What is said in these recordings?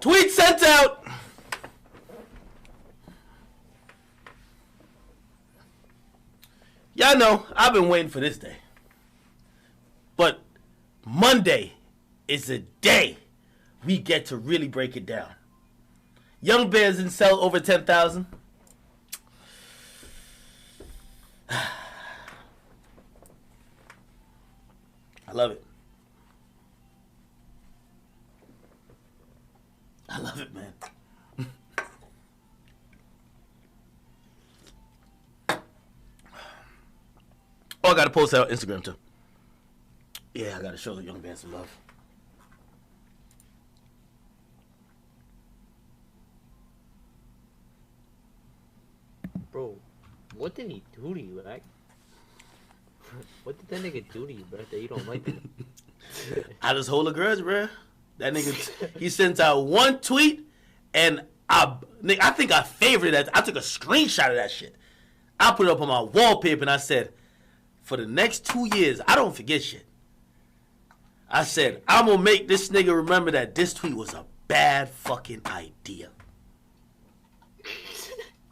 Tweet sent out. Y'all know I've been waiting for this day. But Monday is a day we get to really break it down. Young Bears didn't sell over 10,000. I love it. I love it, man. Oh, I gotta post that on Instagram too. Yeah, I gotta show the Young Bears some love. Bro, what did he do to you, like? What did that nigga do to you, bro, that you don't like him? I just hold a grudge, bro. That nigga, he sent out one tweet, and I think I favorited that. I took a screenshot of that shit. I put it up on my wallpaper, and I said, for the next 2 years, I don't forget shit. I said, I'm going to make this nigga remember that this tweet was a bad fucking idea.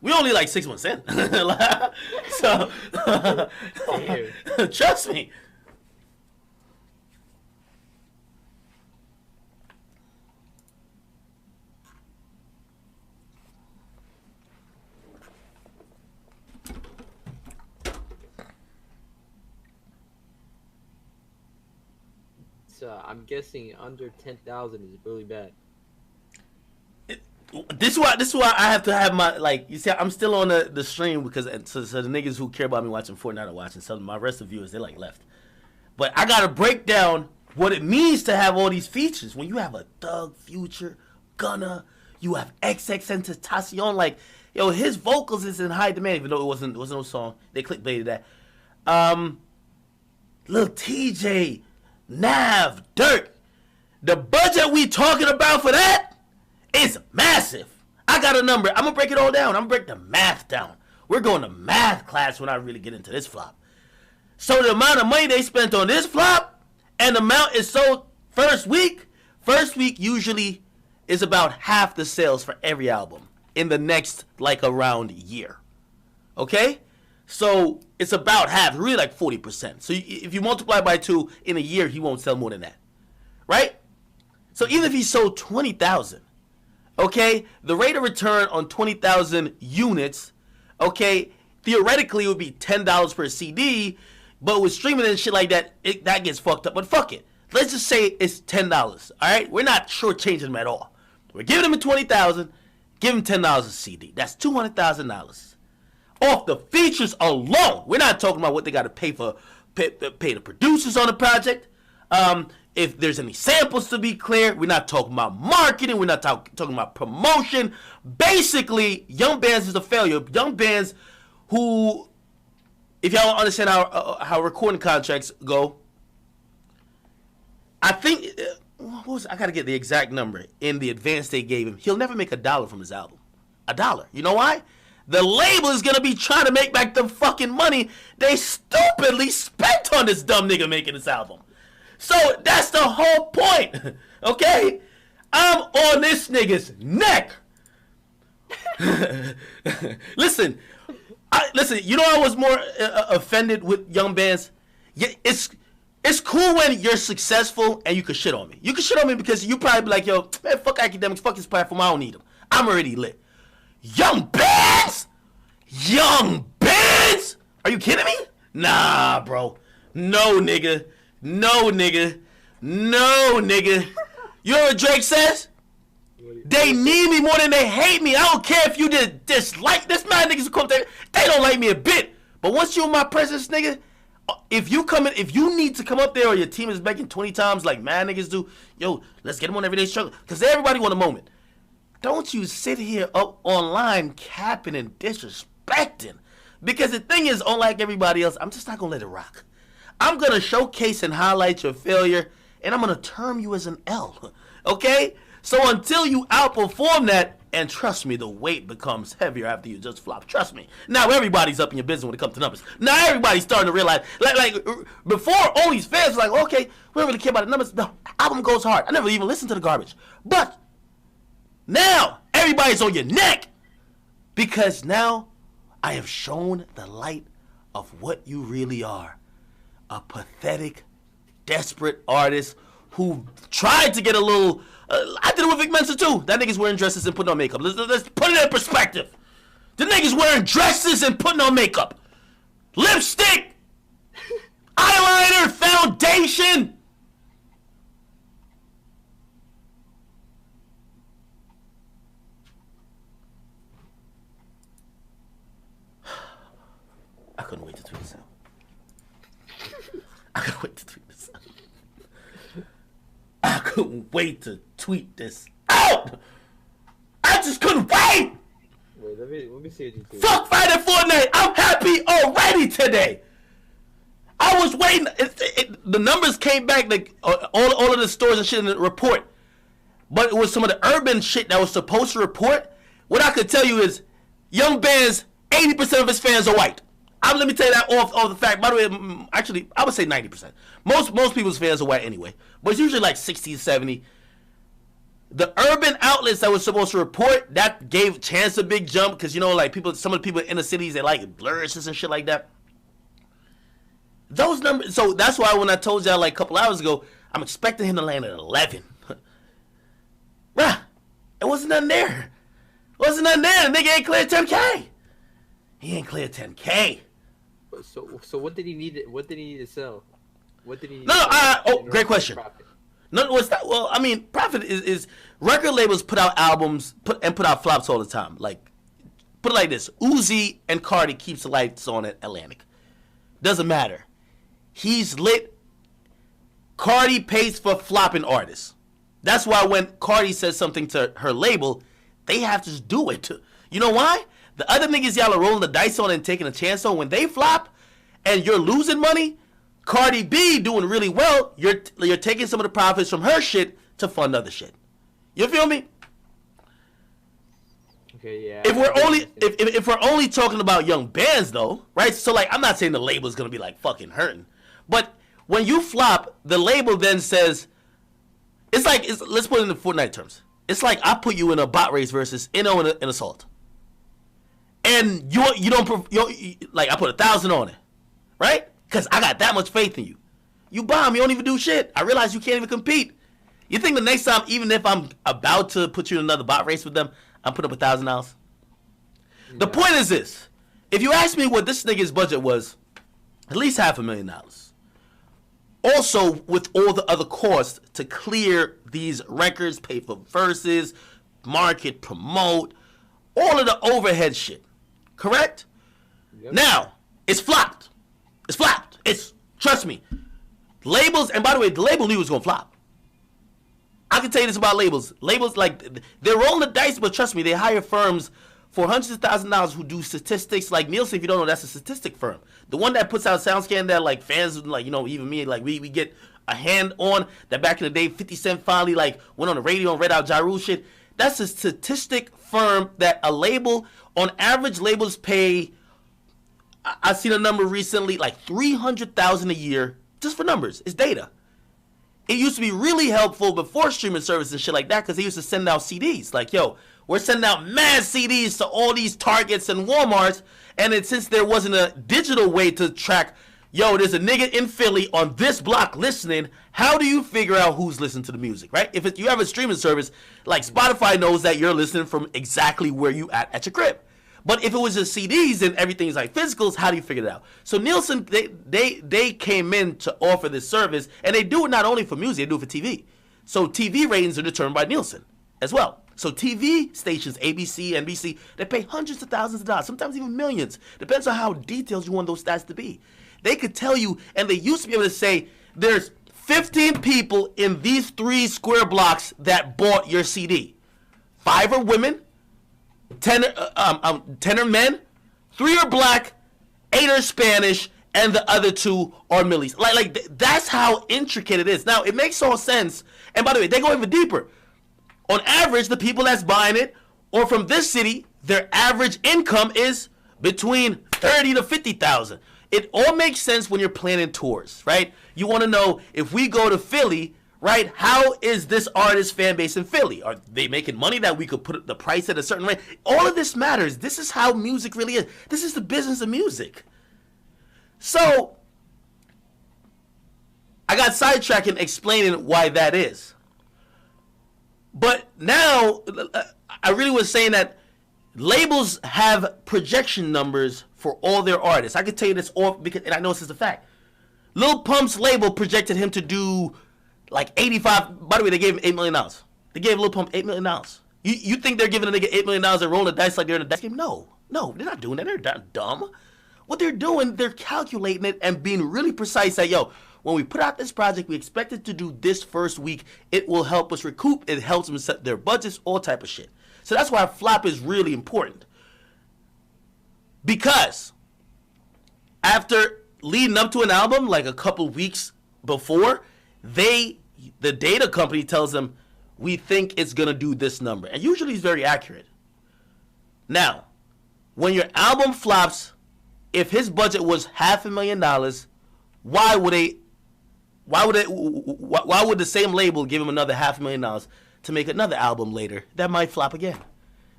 We only like 6 months in. So, trust me. So I'm guessing under 10,000 is really bad. This is why I have to have my, like, you see, I'm still on the stream because so the niggas who care about me watching Fortnite are watching. So my rest of the viewers, they like left. But I gotta break down what it means to have all these features. When you have a Thug, Future, Gunna, you have XXXTentacion, like, yo, his vocals is in high demand, even though it wasn't no song. They clickbaited that. Lil TJ, Nav, Dirk. The budget we talking about for that is massive. I got a number. I'm gonna break it all down. I'm gonna break the math down. We're going to math class when I really get into this flop. So the amount of money they spent on this flop and the amount is sold first week usually is about half the sales for every album in the next, like, around year. Okay? So it's about half, really like 40%. So if you multiply by 2 in a year, he won't sell more than that. Right? So even if he sold 20,000, okay, the rate of return on 20,000 units, okay, theoretically it would be $10 per CD, but with streaming and shit like that, that gets fucked up. But fuck it. Let's just say it's $10, all right? We're not shortchanging him at all. We're giving him $20,000, give him $10 a CD. That's $200,000. Off the features alone. We're not talking about what they got to pay the producers on the project. If there's any samples, to be clear, we're not talking about marketing. We're not talking about promotion. Basically, Young Bands is a failure. Young Bands who, if y'all don't understand how recording contracts go, I think, I got to get the exact number in the advance they gave him. He'll never make $1 from his album. $1. You know why? The label is going to be trying to make back the fucking money they stupidly spent on this dumb nigga making this album. So that's the whole point, okay? I'm on this nigga's neck. Listen, you know I was more offended with Young Bands? Yeah, it's cool when you're successful and you can shit on me. You can shit on me because you probably be like, yo, man, fuck Akademiks, fuck his platform, I don't need him. I'm already lit. Young Bands? Young Bands? Are you kidding me? Nah, bro. No, nigga. No, nigga. No, nigga. You know what Drake says? They need me more than they hate me. I don't care if you dislike this man. Niggas who come there, they don't like me a bit. But once you in my presence, nigga, if you need to come up there or your team is begging 20 times like mad niggas do, yo, let's get them on Everyday Struggle. Because everybody want a moment. Don't you sit here up online capping and disrespecting. Because the thing is, unlike everybody else, I'm just not going to let it rock. I'm going to showcase and highlight your failure, and I'm going to term you as an L. Okay? So until you outperform that, and trust me, the weight becomes heavier after you just flop. Trust me. Now everybody's up in your business when it comes to numbers. Now everybody's starting to realize, like before, all these fans were like, okay, we don't really care about the numbers. The album goes hard. I never even listened to the garbage. But Now, everybody's on your neck. Because now, I have shown the light of what you really are. A pathetic, desperate artist who tried to get a little... I did it with Vic Mensa too. That nigga's wearing dresses and putting on makeup. Let's put it in perspective. The nigga's wearing dresses and putting on makeup. Lipstick. Eyeliner. Foundation. I couldn't wait to tweet this out. I couldn't wait to tweet this out. I couldn't wait to tweet this out. I just couldn't wait. Wait, let me see what you do. Fuck Friday Fortnite. I'm happy already today. I was waiting. The numbers came back, like all of the stores and shit in the report. But it was some of the urban shit that was supposed to report. What I could tell you is, Young Band's 80% of his fans are white. Let me tell you that off the fact. By the way, actually, I would say 90%. Most people's fans are white anyway. But it's usually like 60, 70. The urban outlets that was supposed to report, that gave Chance a big jump. Because, you know, like some of the people in the cities, they like flourishes and shit like that. Those numbers, so that's why when I told y'all like a couple hours ago, I'm expecting him to land at 11. Bruh, it wasn't nothing there. The nigga ain't cleared 10K. He ain't cleared 10K. So what did he need? What did he need to sell? What did he need? Great question. No, what's that? Well, I mean, profit is record labels put out albums, put out flops all the time. Like, put it like this: Uzi and Cardi keeps the lights on at Atlantic. Doesn't matter. He's lit. Cardi pays for flopping artists. That's why when Cardi says something to her label, they have to just do it. You know why? The other niggas y'all are rolling the dice on and taking a chance on, when they flop and you're losing money, Cardi B doing really well, you're taking some of the profits from her shit to fund other shit. You feel me? Okay, yeah. If we're only talking about young bands though, right? So like, I'm not saying the label's gonna be like fucking hurting, but when you flop, the label then says, let's put it in the Fortnite terms. It's like I put you in a bot race versus Inno and Assault. And you don't like, I put 1,000 on it, right? Because I got that much faith in you. You bomb, you don't even do shit. I realize you can't even compete. You think the next time, even if I'm about to put you in another bot race with them, I'm putting up $1,000? Yeah. The point is this: if you ask me what this nigga's budget was, at least $500,000. Also, with all the other costs to clear these records, pay for verses, market, promote, all of the overhead shit. Correct? Yep. Now, it's flopped. Trust me. Labels, and by the way, the label knew it was going to flop. I can tell you this about labels. Labels, like, they're rolling the dice, but trust me, they hire firms for hundreds of thousands of dollars who do statistics. Like Nielsen, if you don't know, that's a statistic firm. The one that puts out SoundScan that, like, fans, like, you know, even me, like, we get a hand on, that back in the day, 50 Cent finally, like, went on the radio and read out Ja Rule shit. That's a statistic firm that a label, on average, labels pay, I seen a number recently, like $300,000 a year, just for numbers. It's data. It used to be really helpful before streaming service and shit like that, because they used to send out CDs. Like, yo, we're sending out mad CDs to all these Targets and Walmarts, and since there wasn't a digital way to track, yo, there's a nigga in Philly on this block listening, how do you figure out who's listening to the music, right? If you have a streaming service, like Spotify knows that you're listening from exactly where you at your crib. But if it was just CDs and everything's like physicals, how do you figure it out? So Nielsen, they came in to offer this service, and they do it not only for music, they do it for TV. So TV ratings are determined by Nielsen as well. So TV stations, ABC, NBC, they pay hundreds of thousands of dollars, sometimes even millions. Depends on how detailed you want those stats to be. They could tell you, and they used to be able to say, there's 15 people in these 3 square blocks that bought your CD. 5 are women, 10 are men, 3 are black, 8 are Spanish, and the other 2 are Millies. Like that's how intricate it is. Now, it makes all sense. And by the way, they go even deeper. On average, the people that's buying it, or from this city, their average income is between $30,000 to $50,000. It all makes sense when you're planning tours, right? You want to know, if we go to Philly, right? How is this artist fan base in Philly? Are they making money that we could put the price at a certain rate? All of this matters. This is how music really is. This is the business of music. So I got sidetracked in explaining why that is. But now I really was saying that labels have projection numbers for all their artists. I could tell you this all because, and I know this is a fact. Lil Pump's label projected him to do like 85. By the way, they gave him $8 million. They gave Lil Pump $8 million. You think they're giving a nigga $8 million and rolling the dice like they're in a dice game? No, they're not doing that. They're not dumb. What they're doing, they're calculating it and being really precise that, yo, when we put out this project, we expect it to do this first week. It will help us recoup. It helps them set their budgets, all type of shit. So that's why flop is really important. Because after leading up to an album, like a couple weeks before, the data company tells them, we think it's going to do this number. And usually it's very accurate. Now, when your album flops, if his budget was $500,000, why would the same label give him another $500,000 to make another album later that might flop again?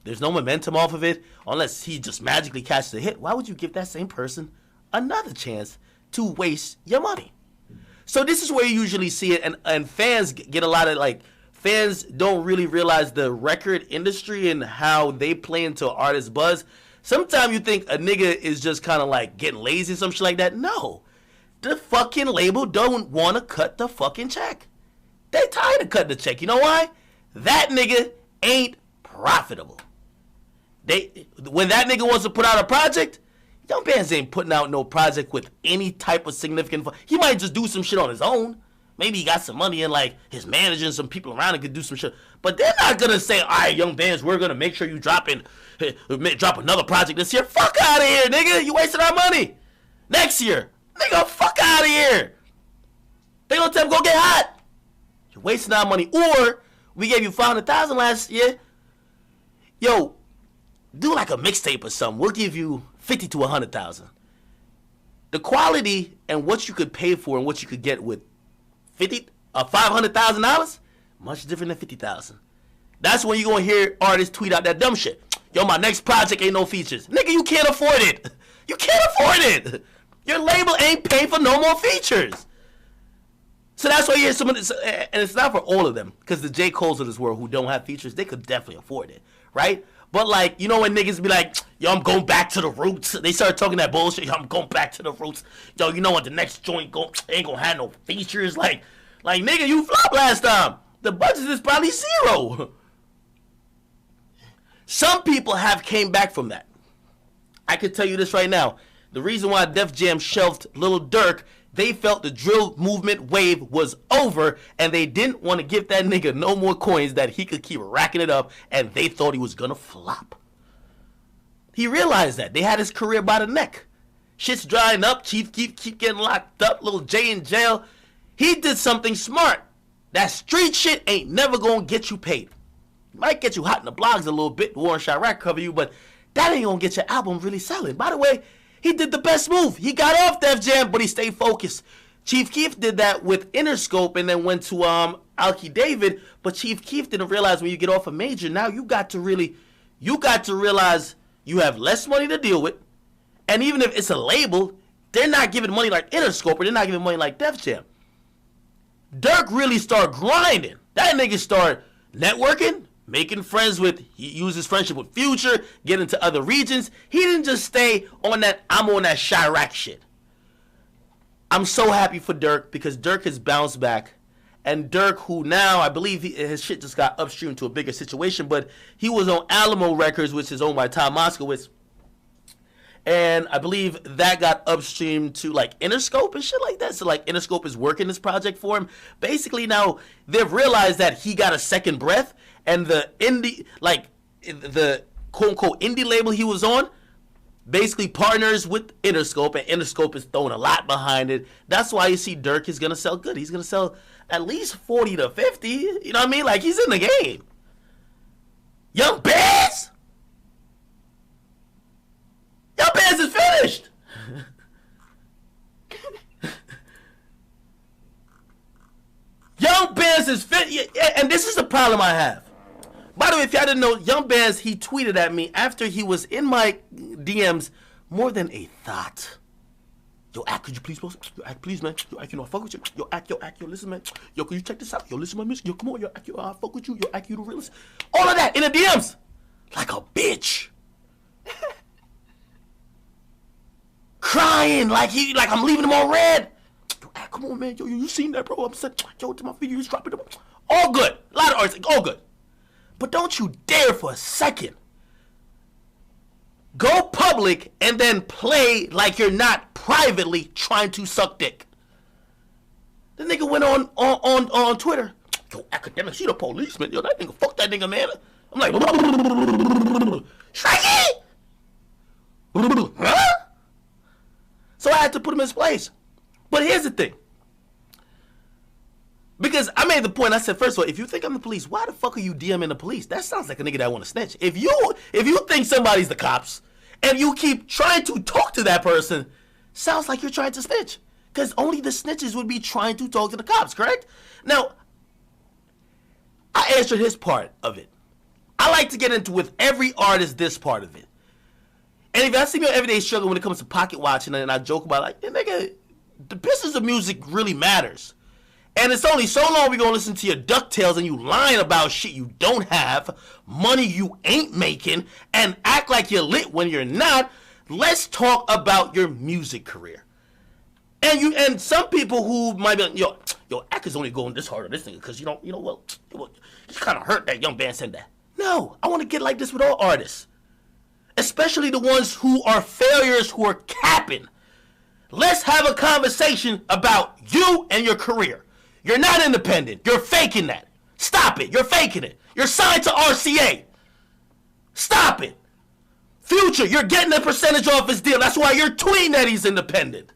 There's no momentum off of it unless he just magically catches a hit. Why would you give that same person another chance to waste your money? So this is where you usually see it, and fans get a lot of, like, fans don't really realize the record industry and how they play into artist buzz. Sometimes you think a nigga is just kind of like getting lazy or some shit like that. No. The fucking label don't want to cut the fucking check. They tired of cutting the check. You know why? That nigga ain't profitable. When that nigga wants to put out a project, young bands ain't putting out no project with any type of significant. He might just do some shit on his own. Maybe he got some money and like his manager and some people around him could do some shit. But they're not gonna say, all right, young bands, we're gonna make sure you drop another project this year. Fuck out of here, nigga. You wasted our money. Next year, nigga, fuck out of here. They gonna tell him go get hot. You're wasting our money. Or we gave you $500,000 last year. Yo, do like a mixtape or something. We'll give you $50,000 to $100,000. The quality and what you could pay for and what you could get with $500,000, much different than $50,000. That's when you gonna hear artists tweet out that dumb shit. Yo, my next project ain't no features. Nigga, you can't afford it. You can't afford it. Your label ain't paying for no more features. So that's why you hear some of this, and it's not for all of them, because the J. Coles of this world who don't have features, they could definitely afford it, right? But like, you know when niggas be like, yo, I'm going back to the roots. They start talking that bullshit. Yo, I'm going back to the roots. Yo, you know what? The next joint ain't gonna have no features. Like nigga, you flopped last time. The budget is probably zero. Some people have came back from that. I can tell you this right now. The reason why Def Jam shelved Lil Durk, they felt the drill movement wave was over, and they didn't want to give that nigga no more coins that he could keep racking it up, and they thought he was gonna flop. He realized that. They had his career by the neck. Shit's drying up. Chief keep getting locked up. Lil J in jail. He did something smart. That street shit ain't never gonna get you paid. It might get you hot in the blogs a little bit. Warren Chirac cover you, but that ain't gonna get your album really selling. By the way, he did the best move. He got off Def Jam, but he stayed focused. Chief Keef did that with Interscope and then went to Alki David, but Chief Keef didn't realize when you get off a major, now you got to realize you have less money to deal with, and even if it's a label, they're not giving money like Interscope, or they're not giving money like Def Jam. Dirk really started grinding. That nigga started networking, making friends with, he used his friendship with Future, get into other regions. He didn't just stay on that, I'm on that Chirac shit. I'm so happy for Dirk because Dirk has bounced back. And Dirk, who now, I believe his shit just got upstream to a bigger situation, but he was on Alamo Records, which is owned by Tom Moskowitz. And I believe that got upstream to like Interscope and shit like that. So like Interscope is working this project for him. Basically now they've realized that he got a second breath, and the indie, like the quote unquote indie label he was on, basically partners with Interscope, and Interscope is throwing a lot behind it. That's why you see Dirk is gonna sell good. He's gonna sell at least 40 to 50. You know what I mean? Like he's in the game. Young Bears! Young Bears is finished! Young Young Bands is fit, and this is the problem I have. By the way, if y'all didn't know, Young Bands, he tweeted at me after he was in my DMs more than a thought. Yo, Ak, could you please post? Yo, Ak, please, man. Yo, Ak, you know, I fuck with you. Yo, Ak, yo, listen, man. Yo, can you check this out? Yo, listen to my music. Yo, come on, yo, Ak, yo, I fuck with you. Yo, Ak, you the realest. All of that in the DMs. Like a bitch. Crying like I'm leaving him on red. Yo, Ak, come on, man. Yo, you seen that, bro? I'm saying, yo, to my videos, dropping them. All good. A lot of artists, all good. But don't you dare for a second go public and then play like you're not privately trying to suck dick. The nigga went on Twitter. Yo, Akademiks, you the policeman. Yo, that nigga, fuck that nigga, man. I'm like, Shrikey! Huh? So I had to put him in his place. But here's the thing. Because I made the point, I said, first of all, if you think I'm the police, why the fuck are you DMing the police? That sounds like a nigga that want to snitch. If you think somebody's the cops, and you keep trying to talk to that person, sounds like you're trying to snitch. Because only the snitches would be trying to talk to the cops, correct? Now, I answered his part of it. I like to get into with every artist this part of it. And if I see me on Everyday Struggle when it comes to pocket watching, and I joke about like, nigga, the business of music really matters. And it's only so long we gonna listen to your DuckTales and you lying about shit you don't have, money you ain't making, and act like you're lit when you're not. Let's talk about your music career. And some people who might be like, yo, Ak is only going this hard on this nigga because you kind of hurt that Young Band said that. No, I want to get like this with all artists, especially the ones who are failures, who are capping. Let's have a conversation about you and your career. You're not independent. You're faking that. Stop it. You're faking it. You're signed to RCA. Stop it. Future, you're getting a percentage off his deal. That's why you're tweeting that he's independent.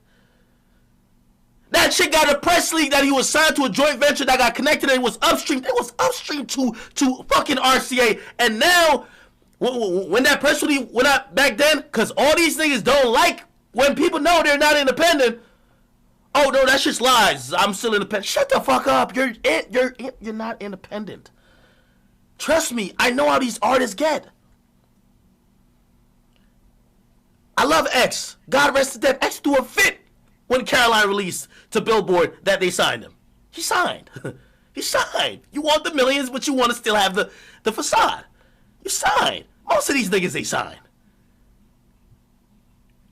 That shit got a press leak that he was signed to a joint venture that got connected and it was upstream. It was upstream to fucking RCA. And now, when that press release went out back then, because all these niggas don't like when people know they're not independent. Oh no, that's just lies. I'm still independent. Shut the fuck up. You're not independent. Trust me, I know how these artists get. I love X. God rest his dead. X threw a fit when Caroline released to Billboard that they signed him. He signed. He signed. You want the millions, but you want to still have the facade. You signed. Most of these niggas, they signed.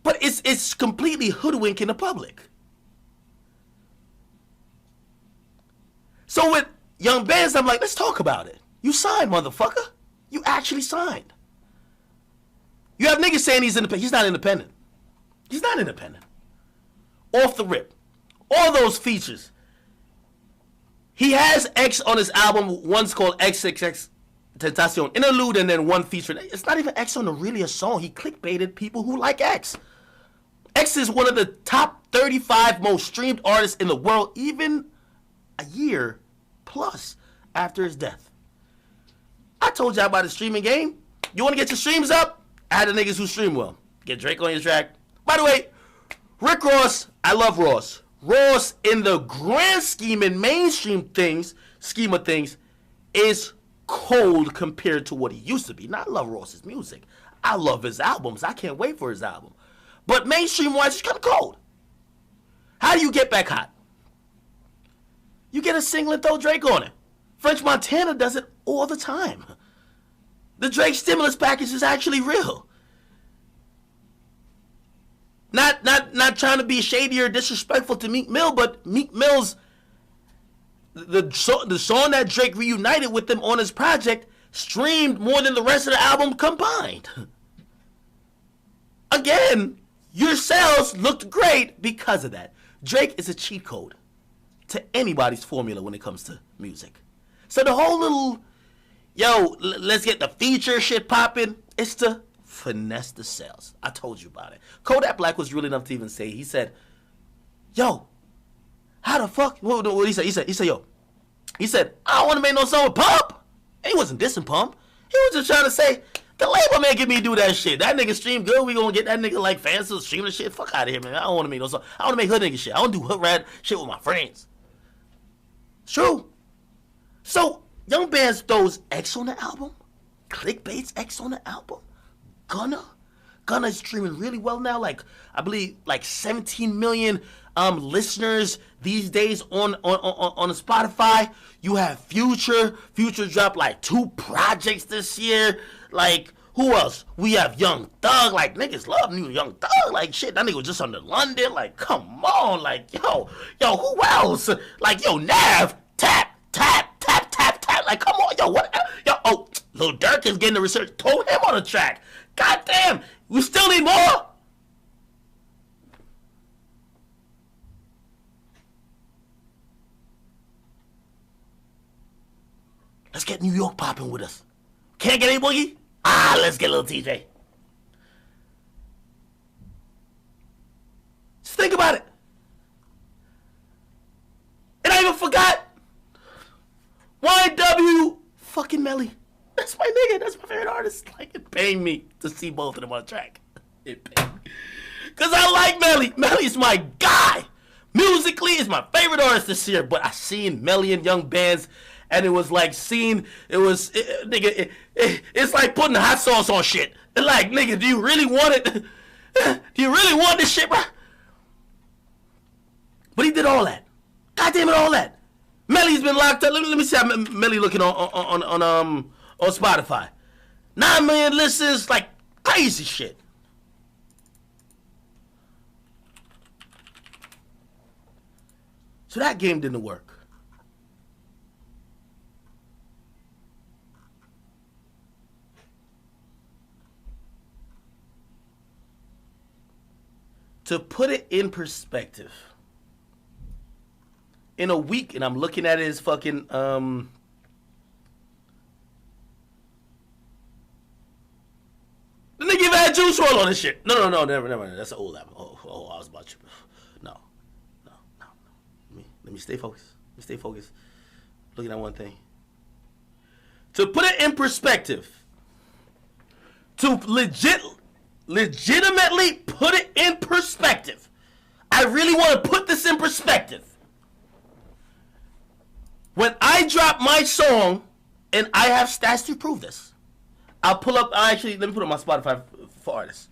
But it's completely hoodwinking the public. So with Young Bands, I'm like, let's talk about it. You signed, motherfucker. You actually signed. You have niggas saying he's independent. He's not independent. He's not independent. Off the rip. All those features. He has X on his album. One's called XXX Tentacion Interlude, and then one feature. It's not even X on the really a song. He clickbaited people who like X. X is one of the top 35 most streamed artists in the world, even a year plus after his death. I told y'all about the streaming game. You want to get your streams up? Add the niggas who stream well. Get Drake on your track. By the way, Rick Ross, I love Ross. Ross, in the grand scheme and mainstream scheme of things, is cold compared to what he used to be. Now, I love Ross's music. I love his albums. I can't wait for his album. But mainstream-wise, he's kind of cold. How do you get back hot? You get a single and throw Drake on it. French Montana does it all the time. The Drake stimulus package is actually real. Not trying to be shady or disrespectful to Meek Mill, but Meek Mill's the song that Drake reunited with him on his project streamed more than the rest of the album combined. Again, your sales looked great because of that. Drake is a cheat code to anybody's formula when it comes to music. So the whole little, let's get the feature shit popping, it's to finesse the sales. I told you about it. Kodak Black was real enough to even say, he said, yo, how the fuck, what he said? He said, I don't want to make no song with Pump. And he wasn't dissing Pump. He was just trying to say, the label making me do that shit. That nigga stream good. We gonna get that nigga like fans to stream the shit. Fuck out of here, man. I don't want to make no song. I want to make hood nigga shit. I want to do hood rad shit with my friends. It's true. So, Young Bands throws X on the album. Clickbait's X on the album. Gunna is streaming really well now. Like, I believe, like 17 million listeners these days on Spotify. You have Future. Future dropped like 2 projects this year. Like, who else? We have Young Thug. Like, niggas love new Young Thug. Like, shit, that nigga was just under London. Like, come on. Like, yo, who else? Like, yo, Nav, tap. Like, come on, yo, what? Yo, oh, Lil Durk is getting the research. Throw him on the track. God damn, we still need more. Let's get New York popping with us. Can't get any Boogie? Let's get Lil TJ. Just think about it. And I even forgot. YW fucking Melly. That's my nigga. That's my favorite artist. Like, it pained me to see both of them on track. It pained me. Because I like Melly. Melly's my guy. Musically, is my favorite artist this year. But I seen Melly and Young Bands, and it was like it's like putting hot sauce on shit. Like, nigga, do you really want it? Do you really want this shit, bro? But he did all that. God damn it, all that. Melly's been locked up. Let me see how Melly looking on Spotify. 9 million listens, like crazy shit. So that game didn't work. To put it in perspective, in a week, and I'm looking at his fucking the nigga even had Juice WRLD on this shit. No, never. That's an old album. Oh, I was about to. No. Let me stay focused. Looking at one thing. To put it in perspective, to legitimately put it in perspective, I really want to put this in perspective. When I drop my song, and I have stats to prove this, I'll pull up. Let me put up my Spotify for artists.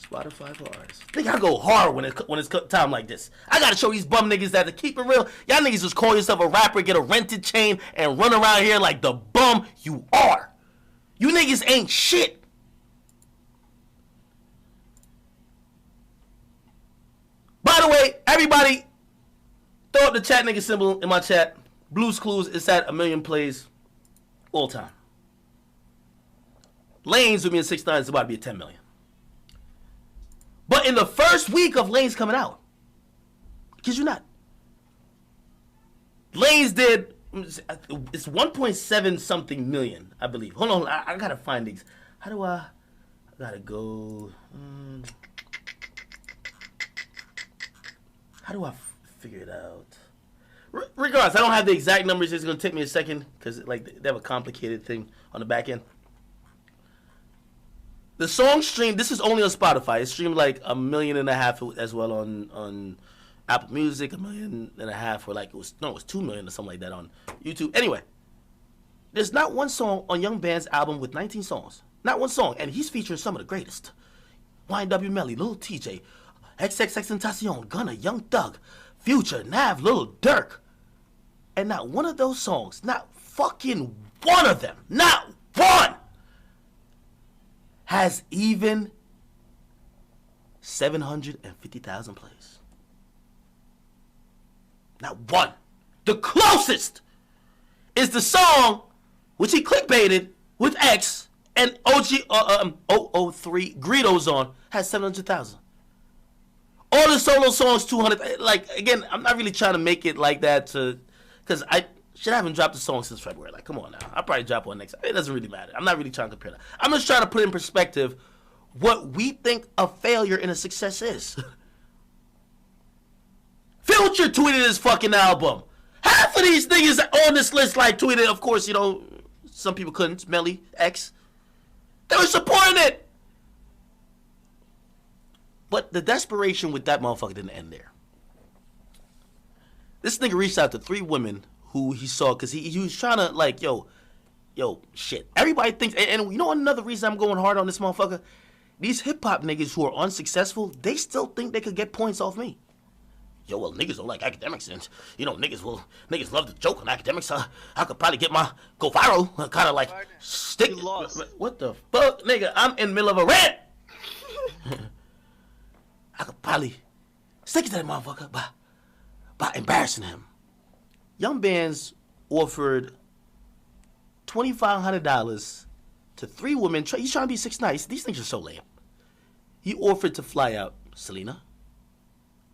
Spotify for artists. Think I go hard when it's time like this. I gotta show these bum niggas that to keep it real. Y'all niggas just call yourself a rapper, get a rented chain, and run around here like the bum you are. You niggas ain't shit. By the way, everybody, throw up the chat nigga symbol in my chat. Blues Clues is at 1 million plays all time. Lanes with me in 6ix9ine is about to be at 10 million. But in the first week of Lanes coming out, kid you not, Lanes did, it's 1.7 something million, I believe. Hold on, I gotta find these. How do I gotta go, how do I figure it out? Regardless, I don't have the exact numbers. It's going to take me a second because like they have a complicated thing on the back end. The song streamed, this is only on Spotify. It streamed like 1.5 million as well on Apple Music, 1.5 million or like it was 2 million or something like that on YouTube. Anyway, there's not one song on Young Band's album with 19 songs. Not one song. And he's featuring some of the greatest. YNW Melly, Lil TJ, XXXTentacion, Gunna, Young Thug, Future, Nav, Lil Durk. And not one of those songs, not fucking one of them, not one, has even 750,000 plays. Not one. The closest is the song which he clickbaited with X and OG 003 Greedo's on, has 700,000. All the solo songs 200. Like, again, I'm not really trying to make it like that because I haven't dropped a song since February. Like, come on now. I'll probably drop one next. It doesn't really matter. I'm not really trying to compare that. I'm just trying to put in perspective what we think a failure and a success is. Future tweeted his fucking album. Half of these niggas on this list like tweeted. Of course, you know, some people couldn't. Melly, X. They were supporting it. But the desperation with that motherfucker didn't end there. This nigga reached out to 3 women who he saw, because he was trying to, like, yo, shit. Everybody thinks, and you know another reason I'm going hard on this motherfucker? These hip-hop niggas who are unsuccessful, they still think they could get points off me. Yo, well, niggas don't like academics, and, you know, niggas love to joke on academics. I could probably go viral, kind of like, stick. What the fuck, nigga? I'm in the middle of a rant. I could probably stick to that motherfucker by embarrassing him. Young Bands offered $2,500 to 3 women. He's trying to be 6ix9ine. These things are so lame. He offered to fly out Selena,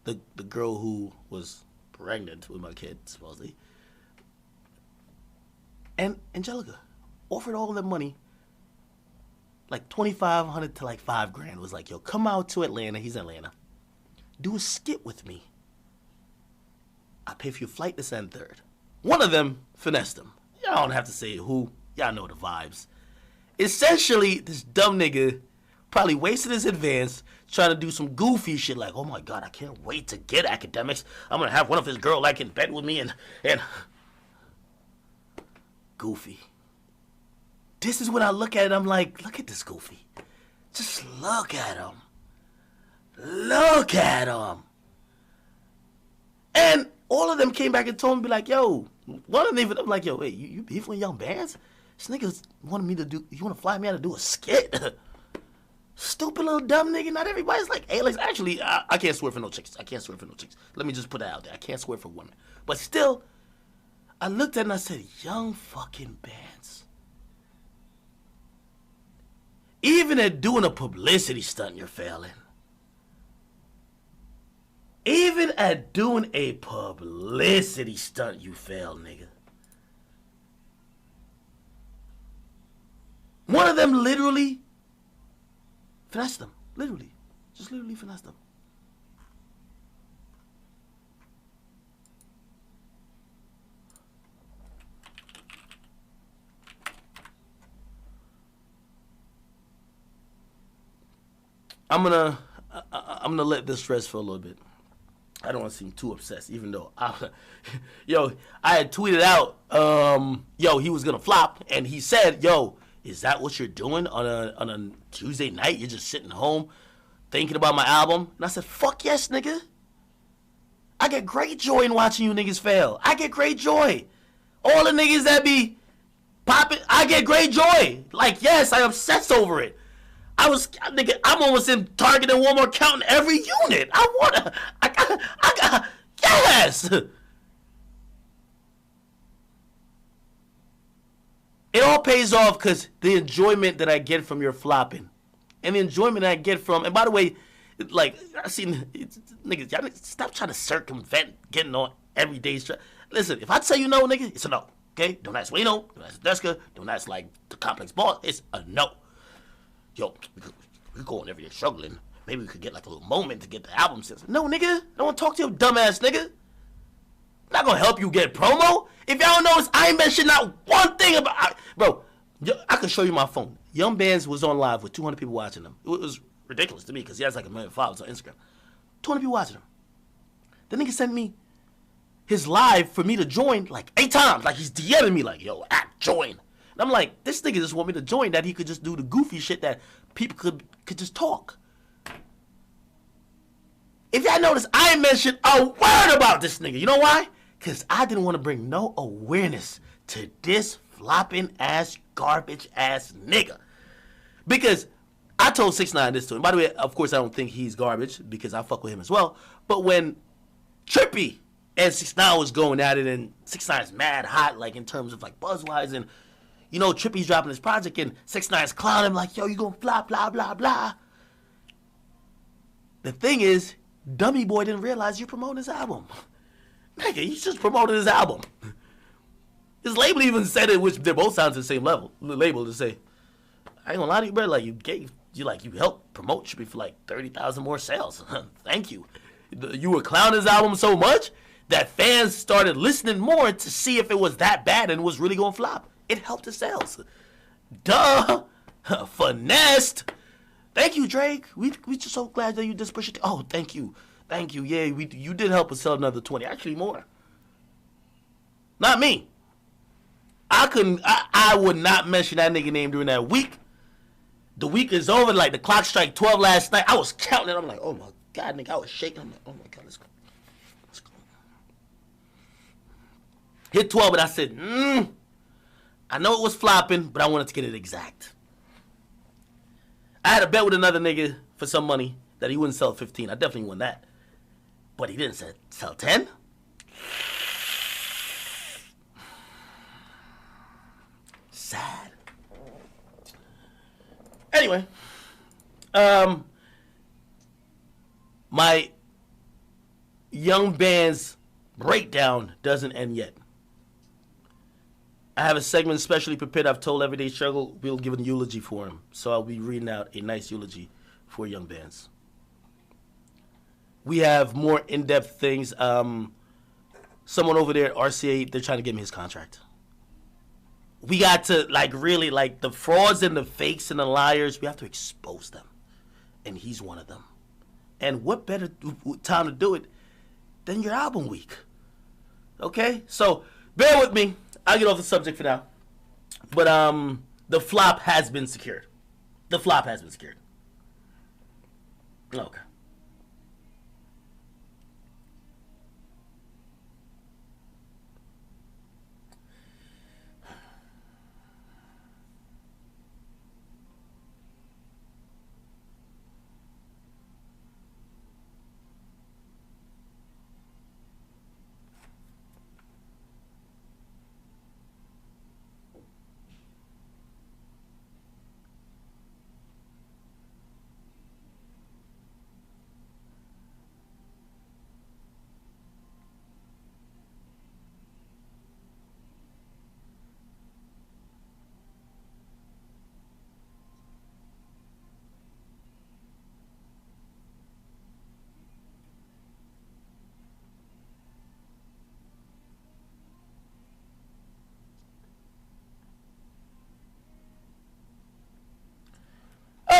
the girl who was pregnant with my kid, supposedly, and Angelica. Offered all of them money, like $2,500 to like $5,000. Was like, yo, come out to Atlanta. He's in Atlanta. Do a skit with me. I pay for your flight this and third. One of them finessed him. Y'all don't have to say who. Y'all know the vibes. Essentially, this dumb nigga probably wasted his advance trying to do some goofy shit like, oh my God, I can't wait to get Akademiks. I'm going to have one of his girl like in bed with me and goofy. This is when I look at it, I'm like, look at this goofy. Just look at him. Look at him. And all of them came back and told me, be like, yo, one of them even, I'm like, yo, wait, you beefing with Young Bands? This nigga wanted me to do, you want to fly me out to do a skit? Stupid little dumb nigga. Not everybody's like aliens. Actually, I can't swear for no chicks. Let me just put that out there. I can't swear for women. But still, I looked at it and I said, Young fucking Bands. Even at doing a publicity stunt, you're failing. Even at doing a publicity stunt, you fail, nigga. One of them literally finessed them. Literally. Just literally finessed them. I'm gonna let this rest for a little bit. I don't want to seem too obsessed, even though I had tweeted out, he was gonna flop, and he said, yo, is that what you're doing on a Tuesday night? You're just sitting home thinking about my album? And I said, fuck yes, nigga. I get great joy in watching you niggas fail. I get great joy. All the niggas that be popping, I get great joy. Like, yes, I obsess over it. I'm almost in Target and Walmart counting every unit. I got, yes! It all pays off because the enjoyment that I get from your flopping. And the enjoyment that I get from, and by the way, like, I seen, niggas, y'all stop trying to circumvent getting on every day's. Listen, if I tell you no, nigga, it's a no. Okay? Don't ask Wayno, don't ask Deska, don't ask, like, the complex boss. It's a no. Yo, we go on every day struggling. Maybe we could get like a little moment to get the album sales. No, nigga. I don't want to talk to you, dumbass nigga. I'm not going to help you get promo. If y'all don't notice, I ain't mentioned not one thing about... Bro, I could show you my phone. Young Bands was on live with 200 people watching him. It was ridiculous to me because he has like 1 million followers on Instagram. 200 people watching him. The nigga sent me his live for me to join like 8 times. Like he's DMing me like, yo, join. And I'm like, this nigga just want me to join that he could just do the goofy shit that people could just talk. If y'all notice, I ain't mentioned a word about this nigga. You know why? Because I didn't want to bring no awareness to this flopping ass, garbage ass nigga. Because I told 6ix9ine this to him. By the way, of course, I don't think he's garbage because I fuck with him as well. But when Trippy and 6ix9ine was going at it and 6ix9ine's mad hot, like in terms of like buzz-wise, and you know, Trippy's dropping his project and 6ix9ine's clowning him like, yo, you gonna flop, blah, blah, blah. The thing is, Dummy Boy didn't realize you're promoting his album. Nigga, you just promoted his album. His label even said it, which they both sound to the same level. The label to say, I ain't gonna lie to you, bro. Like you helped promote Trippy for like 30,000 more sales. Thank you. You were clowning his album so much that fans started listening more to see if it was that bad and was really gonna flop. It helped the sales. Duh. Finessed. Thank you, Drake. We just so glad that you just pushed it. Oh, thank you. Thank you. Yeah, you did help us sell another 20. Actually, more. Not me. I would not mention that nigga name during that week. The week is over. Like, the clock strike 12 last night. I was counting it. I'm like, oh, my God, nigga. I was shaking. I'm like, oh, my God, let's go. Let's go. Hit 12, and I said, I know it was flopping, but I wanted to get it exact. I had a bet with another nigga for some money that he wouldn't sell 15. I definitely won that. But he didn't sell 10? Sad. Anyway, my young band's breakdown doesn't end yet. I have a segment specially prepared. I've told Everyday Struggle we'll give a eulogy for him. So I'll be reading out a nice eulogy for young bands. We have more in-depth things. Someone over there at RCA, they're trying to get me his contract. We got to, like, really, like, the frauds and the fakes and the liars, we have to expose them. And he's one of them. And what better time to do it than your album week? Okay? So, bear with me. I'll get off the subject for now. But, the flop has been secured. The flop has been secured. Okay.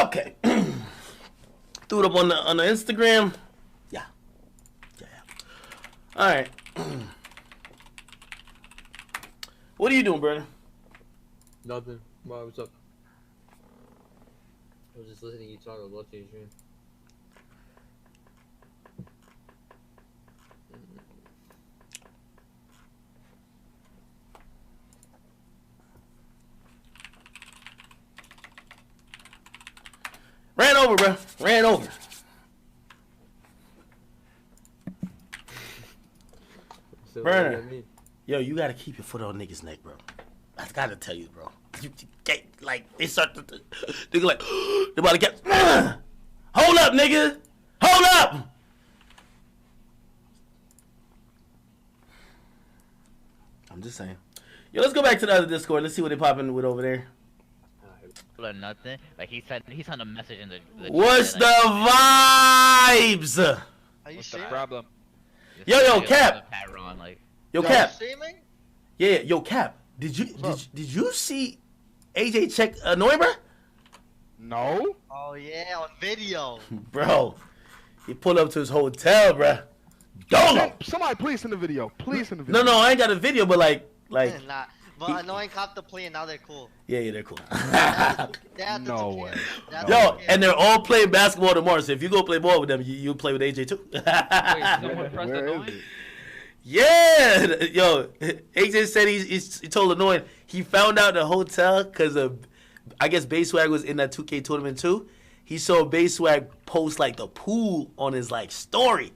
Okay. Threw it up on the Instagram. Yeah. All right. What are you doing, Brandon? Nothing. Why, what's up? I was just listening to you talk about your dream. Ran over, bro. Ran over. So Burner. what does that mean? Yo, you gotta keep your foot on niggas' neck, bro. I gotta tell you, bro. You get, like, they start to, they're like, they're about to get, hold up, nigga. Hold up. I'm just saying. Yo, let's go back to the other Discord. Let's see what they popping with over there. Or nothing. Like he sent a message in the What's chat, the vibes? Are you What's the streaming? problem? like, Yo, this Cap. Pat Ron, like, Yo, Yo, Cap. streaming? Yeah, yo, Cap. Did you see AJ check annoying, bro? No. Oh yeah, on video. Bro, he pulled up to his hotel, bro. Dolo. Somebody please send the video. Please send the video. No, I ain't got a video, but like, Nah, but annoying cop to play and now they're cool. yeah, they're cool. They have the No 2K. way. They have Yo, the 2K. and they're all playing basketball tomorrow. So if you go play ball with them, you play with AJ too. wait, someone pressed Where is annoying? it? Yeah, yo, AJ said he told Annoying he found out the hotel because of, I guess Bayswag was in that 2K tournament too. He saw Bayswag post like the pool on his like story,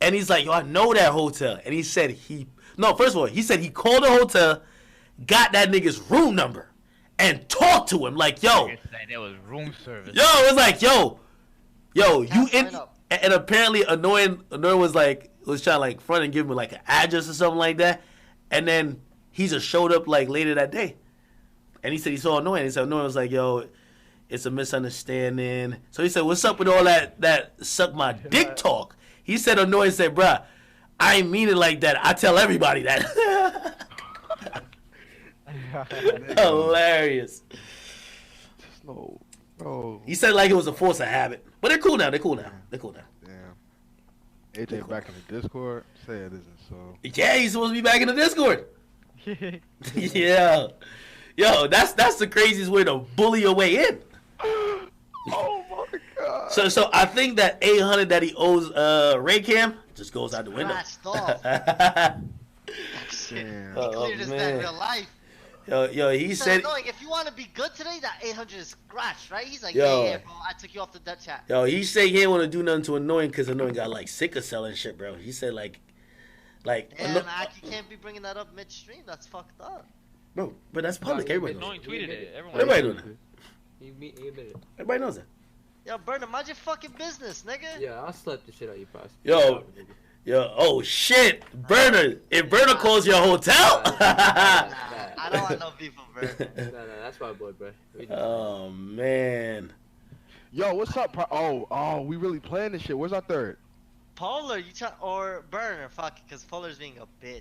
and he's like, yo, I know that hotel. And he said first of all, he said he called the hotel, got that nigga's room number, and talked to him like, yo, Nigga said there was room service. yo, it was like, yo, you Sign in, up. and apparently Annoying was trying to like front and give him like an address or something like that, and then he just showed up like later that day, and he said he saw Annoying. He said Annoying was like, yo, it's a misunderstanding. So he said, what's up with all that suck my dick talk? He said Annoying said, bruh, I ain't mean it like that. I tell everybody that. Hilarious. No, bro. He said like it was a force of habit, but they're cool now. They're cool now. Damn. AJ back in the Discord. Say it isn't so. Yeah, he's supposed to be back in the Discord. Yeah. Yo, that's the craziest way to bully your way in. Oh my god. So I think that 800 that he owes Ray Cam just goes out the window. Scratched off. Damn. Oh, Clear this man. man real life. Yo, he said, Annoying. If you want to be good today, that 800 is scratched, right? He's like, Yo. yeah, bro, I took you off the death chat. yo, he said he didn't want to do nothing to Annoying because Annoying got like sick of selling shit, bro. He said like, Damn, Ak, you can't be bringing that up midstream. That's fucked up. bro, but that's public. Everybody knows. Annoying tweeted it. Everybody knows that. He admitted it. Everybody knows that. Yo, Burner, mind your fucking business, nigga. Yeah, I'll slap the shit out of you, Pross. Yo. Yo, oh shit, Burner. If Burner calls your hotel. I don't want no beef with Burner. Nah, that's my boy, bro. Oh man. Yo, what's up? Oh, we really playing this shit. Where's our third? Polar, you try or Burner, fuck it, cause Polar's being a bitch.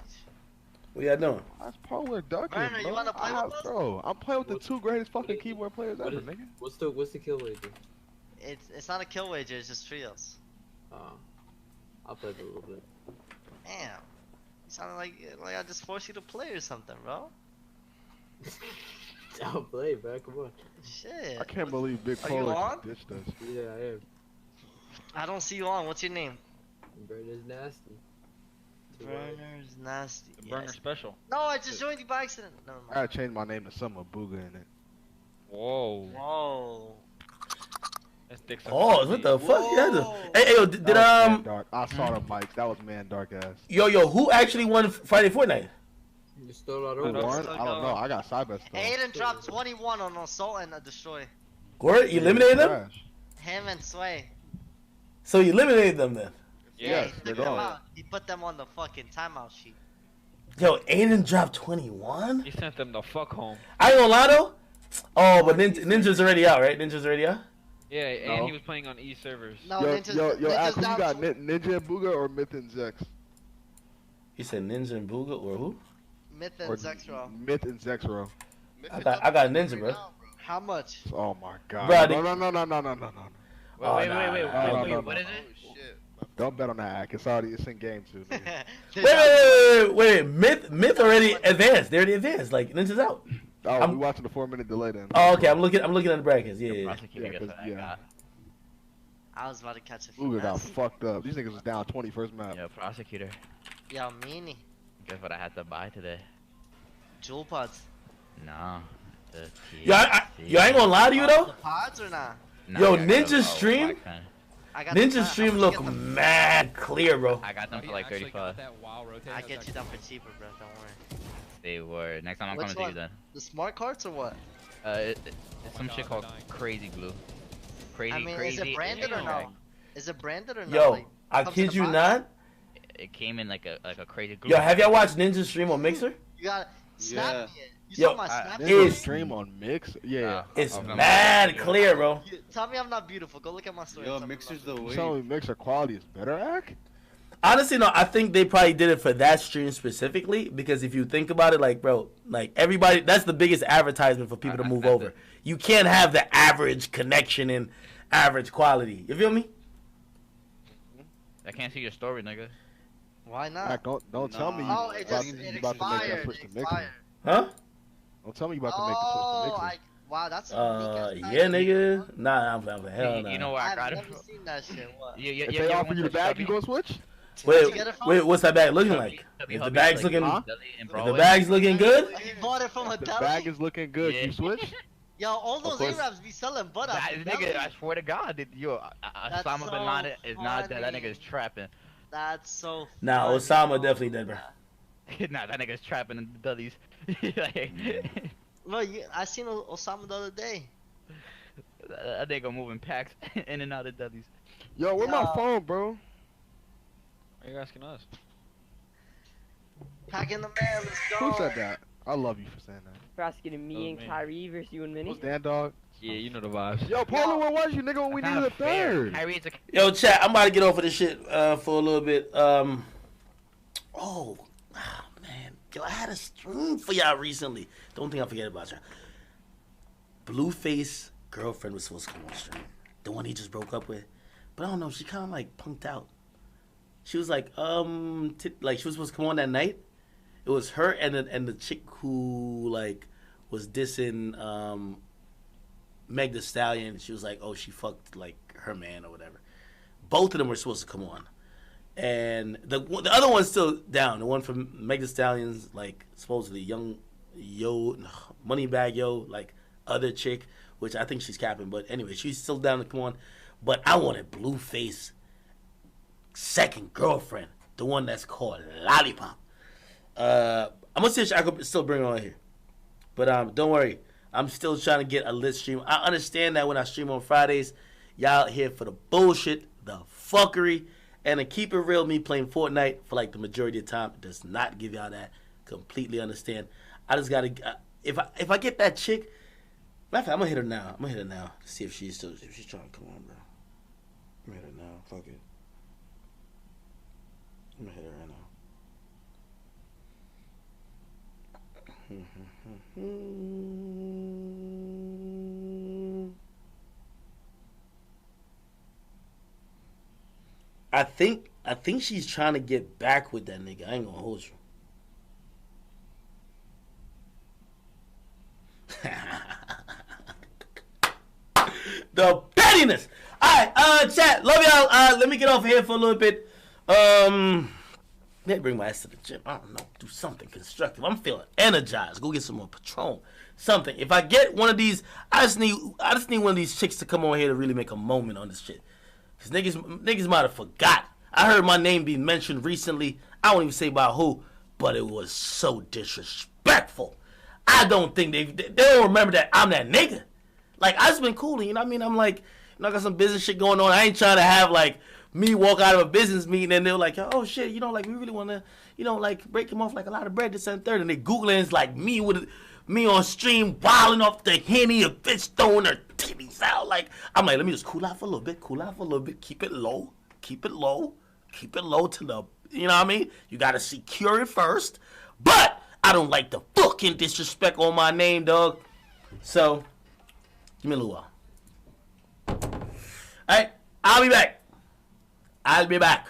What y'all doing? That's Polar ducking, Burner, you bro. wanna play with us? Bro, I'm playing with the two greatest fucking keyboard players ever, nigga. What's the kill wager? It's not a kill wager, it's just trios. I'll play for a little bit. Damn. You sounded like I just forced you to play or something, bro. I'll play, bro. Come on. Shit. I can't believe Big Are you Polar on? just ditched us. Yeah, I am. I don't see you on. What's your name? Burner's nasty. Burner's nasty. Burner Yes. special. No, I just joined you by accident. Never I gotta mind. change my name to Summer Booga in it. Whoa. Whoa. That's dick Oh, what the fuck? Yeah, Whoa. hey, yo, did That was man dark. I saw the mics. That was man dark ass. yo, who actually won Friday Fortnite? You stole out Who over. won? still I don't going. know. I got Cybest though. Aiden dropped 21 on Assault and a Destroy. Gord, you eliminated them? Trash. Him and Sway. So you eliminated them then? Yeah, Yes, he they're took them gone. out. He put them on the fucking timeout sheet. Yo, Aiden dropped 21? He sent them the fuck home. I ain't gonna lie though. Oh, but Ninja's already out, right? Ninja's already out? Yeah, and No. he was playing on E servers. No, Yo, Ninja's, yo, Ninja's Ak, who you down got? to- Ninja and Booga or Myth and Zex? He said Ninja and Booga or who? Myth and Or Zexro. Myth and Zexro. I got a Ninja, bro. How much? Oh my god. Bruh, no. Oh, Wait, nah, wait, nah, nah, what nah. is it? Don't bet on that, Ak. It's in game too. Nigga. Wait. Myth already advanced. They already advanced. Like Ninja's out. Oh, I'm- we watching the 4-minute delay then. Oh, okay. I'm looking at the brackets. Yeah. Prosecutor Yeah, gets 'cause- what I yeah. got. I was about to catch a Booga got finesse. fucked up. These niggas was down 20 first map. Yo, prosecutor. Yo, meanie. Guess what I had to buy today? Jewel pods. No. The Yo, I ain't gonna lie to you though. The pods or not? Yo, I got Ninja them- stream? Wax pen. I got the Ninja pod. stream How much look you get them? mad clear, bro. I got them for like 35. I get you them for cheaper, bro. Don't worry. They were. Next time I'm Which coming to one? you then. The smart cards or what? It's some shit called Crazy Glue. Crazy, I mean, crazy. is it branded or yeah, no? Is it branded or no? Yo, Like, I comes in kid a you box? not. It came in like a crazy glue. Yo, have y'all watched Ninja stream on Mixer? You got snap Yeah. me it. You Yo, saw my snap Ninja It's- stream on Mix? Yeah. It's I'm mad clear, bro. Tell me I'm not beautiful. Go look at my story. Yo, Tell me Mixer's I'm the not way. Tell me Mixer quality is better, Ak? Honestly, no, I think they probably did it for that stream specifically because if you think about it, like, bro, like everybody, that's the biggest advertisement for people to move over. You can't have the average connection and average quality. You feel me? I can't see your story, nigga. Why not? Ak, don't tell me you Oh, it about, just you it about to make that expired. switch It to Mixer. expired. Huh? Don't tell me you about to make the switch to Oh, Mixer. wow, that's a Yeah, nigga. Nah, I'm hell nah. You know where I I've got it never from? seen that shit. What? If they offer you the bag, you gonna switch? Where'd you get it from? Wait, what's that bag looking like? If the bag's looking, Huh? if the bag's looking good, You bought it from a The deli? bag is looking good. Yeah. You switch? Yo, all those course. Arabs be selling butt out That the nigga, deli. I swear to God, That's Osama bin so Laden is not dead. That funny. nigga is trapping. That's so nah, funny. Osama definitely dead, bro. Nah, that nigga's trapping in the dullies. Like, Bro, I seen Osama the other day. that nigga moving packs in and out of dullies. Yo, where my Yo. phone, bro? Why are you asking us? Packing the man, let's go. Who said that? I love you for saying that. Prosecuting me and me. Kyrie versus you and Minnie. Who's Dan Dog? Yeah, you know the vibes. Yo, Paula, where was you, nigga, when we That's needed a not fair. third? Kyrie's a Yo, chat, I'm about to get off of this shit for a little bit. Man, yo, I had a stream for y'all recently. Don't think I forget about y'all. Blueface girlfriend was supposed to come on stream, the one he just broke up with, but I don't know. She kind of like punked out. She was like, like she was supposed to come on that night, It was her and the chick who like was dissing Meg Thee Stallion. She was like, oh, she fucked like her man or whatever. Both of them were supposed to come on, and the other one's still down. The one from Meg Thee Stallion's like supposedly young Moneybag Yo, like other chick, which I think she's capping. But anyway, she's still down to come on. But I wanted Blueface second girlfriend, the one that's called Lollipop. I'm gonna see if I could still bring her on here, but don't worry, I'm still trying to get a lit stream. I understand that when I stream on Fridays, y'all out here for the bullshit, the fuckery, and to keep it real, me playing Fortnite for like the majority of the time does not give y'all that. Completely understand. I just gotta if I get that chick, matter of fact, I'm gonna hit her now. To see if she's trying to come on, bro. I'm gonna hit her now. Fuck it. I'm gonna hit her right now. I think she's trying to get back with that nigga. I ain't gonna hold you. The pettiness. Alright, chat. Love y'all. Let me get off here for a little bit. Maybe bring my ass to the gym. I don't know. Do something constructive. I'm feeling energized. Go get some more Patron. Something. If I get one of these, I just need one of these chicks to come on here to really make a moment on this shit. Cause niggas might have forgot. I heard my name be mentioned recently. I won't even say by who, but it was so disrespectful. I don't think they don't remember that I'm that nigga. Like, I just been cooling, you know what I mean? I'm like, I got some business shit going on. I ain't trying to have like me walk out of a business meeting and they're like, oh shit, like we really want to, like break him off like a lot of bread this and third. And they Googling it's like me on stream wilding off the Henny, a bitch throwing her titties out. Like, I'm like, let me just cool out for a little bit, keep it low to the, you know what I mean? You got to secure it first. But I don't like the fucking disrespect on my name, dog. So, give me a little while. All right, I'll be back.